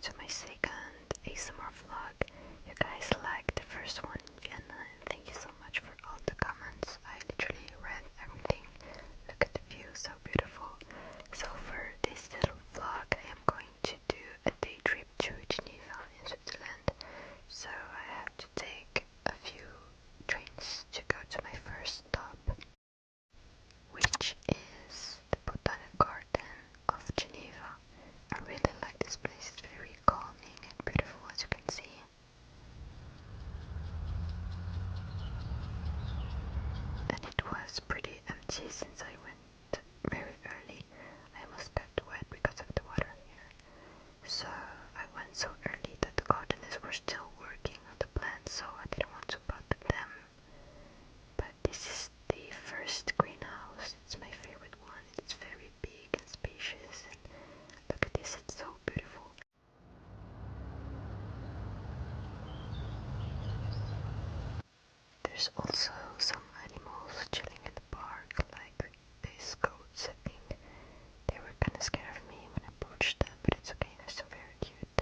to my second ASMR vlog. You guys liked the first one in Vienna, and thank you so much for all the comments. I literally read everything. Look at the view, so beautiful. So for this little vlog, I am going to do a day trip to Geneva in Switzerland. So I have to take a few trains to go to my first stop, which is the Botanic Garden of Geneva. I really like this place, it's very calming and beautiful, as you can see. And it was pretty empty since I went very early. I almost got wet because of the water here. So I went so early that the gardeners were still working on the plants, so I didn't want to bother them. But this is the first greenhouse. It's my favorite one. It's very big and spacious, and look at this, it's so beautiful. There's also some animals chilling in the park, like these goats. I think they were kind of scared of me when I approached them, but it's okay, they're still very cute.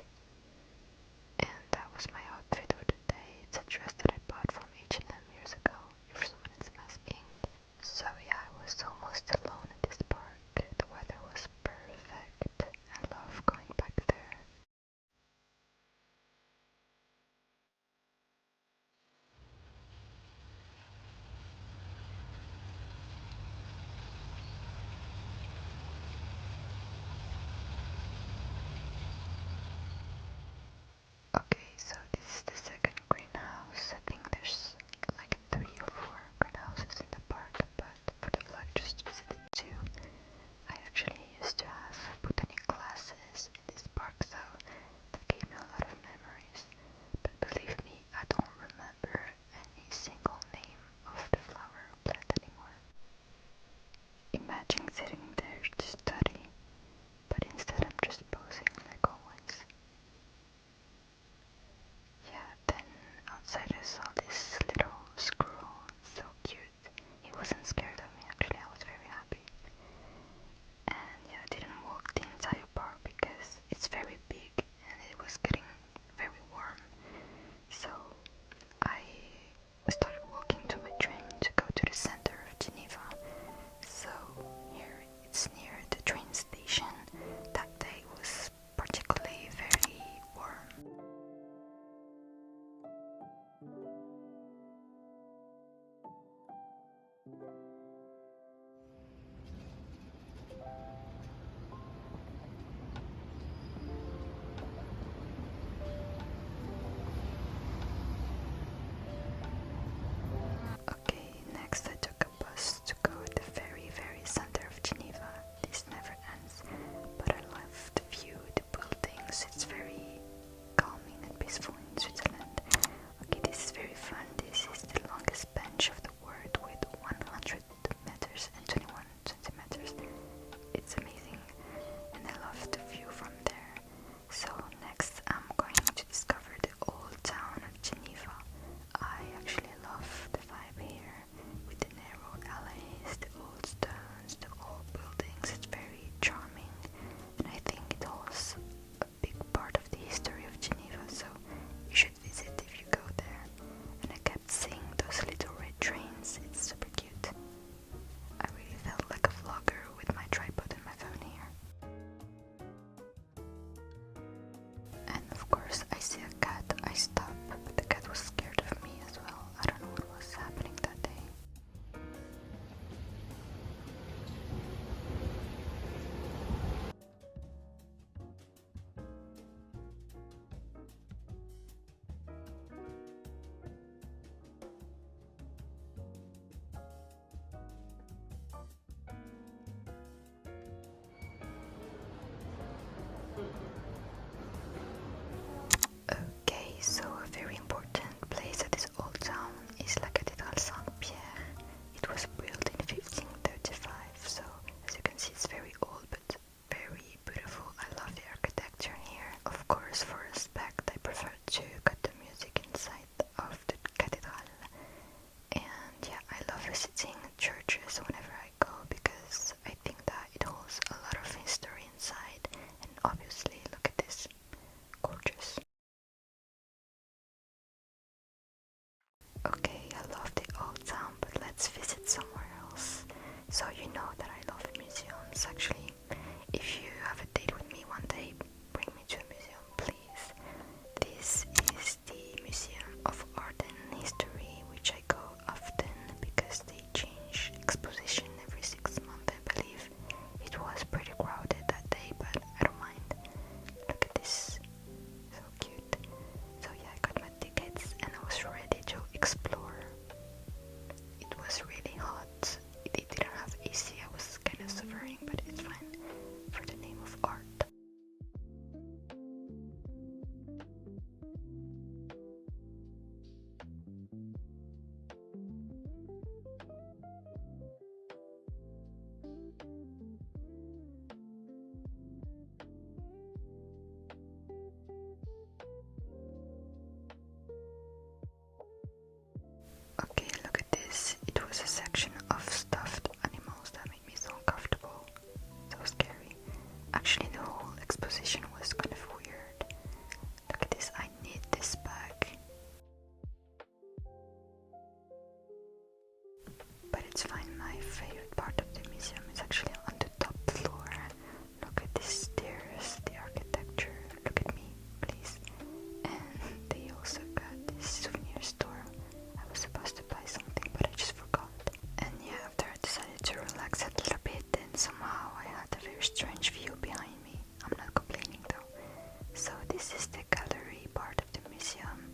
And that was my outfit of the day. It's a dress that I bought from H&M years ago, if someone is asking. So yeah, I was almost alone in this park. The weather was perfect. I love going back there. Okay, so this is the second greenhouse. I think there's like 3 or 4 greenhouses in the park, but for the vlog just visited 2. I actually used to have botanic classes in this park, so that gave me a lot of memories. But believe me, I don't remember any single name of the flower or plant anymore. Imagine sitting there to study, but instead I'm just posing like always. Yeah, then outside I saw this little squirrel, so cute. He wasn't scared of me, actually, I was very happy. And yeah, I didn't walk the entire park because it's very big and it was getting very warm. So I started walking to my train to go to the center of Geneva. So here it's near the train station. That day was particularly very warm. Okay, next I took a bus to go at the very center of Geneva. This never ends, but I love the view, the buildings. It's very calming and peaceful in Switzerland. Okay, this is very fun. This is the longest bench of the world with 100 meters and 21 centimeters. It's amazing, and I love the view from there. So next I'm going to discover the old town of Geneva. I actually love the vibe here, with the narrow alleys, the old stones, the old buildings. It's very charming, and I think it holds a big part of the history of Geneva, so you should visit if you go there. And I kept seeing those little red trains. It's super cute. I really felt like a vlogger with my tripod and my phone here. And of course I see a cat, I stop, but the cat was scared of me as well. I don't know what was happening that day. Okay, so a museums actually. If you have a date with me one day, bring me to a museum, please. This is the Museum of Art and History, which I go often because they change exposition every 6 months, I believe. It was pretty crowded that day, but I don't mind. Look at this, so cute. So yeah, I got my tickets and I was ready to explore. It was really hot. It didn't have AC, I was kind of suffering, but it's fine for the name of art. Okay, look at this. It was a section of stuffed animals that made me so uncomfortable. So scary. Actually, the whole exposition was kind of weird. Look at this. I need this bag. But it's fine. My favorite part of the museum is actually on the top floor. Look at these stairs, the architecture. Look at me, please. And they also got this souvenir store. I was supposed to buy something, but I just forgot. And yeah, after I decided to relax a little bit, then somehow I had a very strange view behind me. I'm not complaining though. So this is the gallery part of the museum.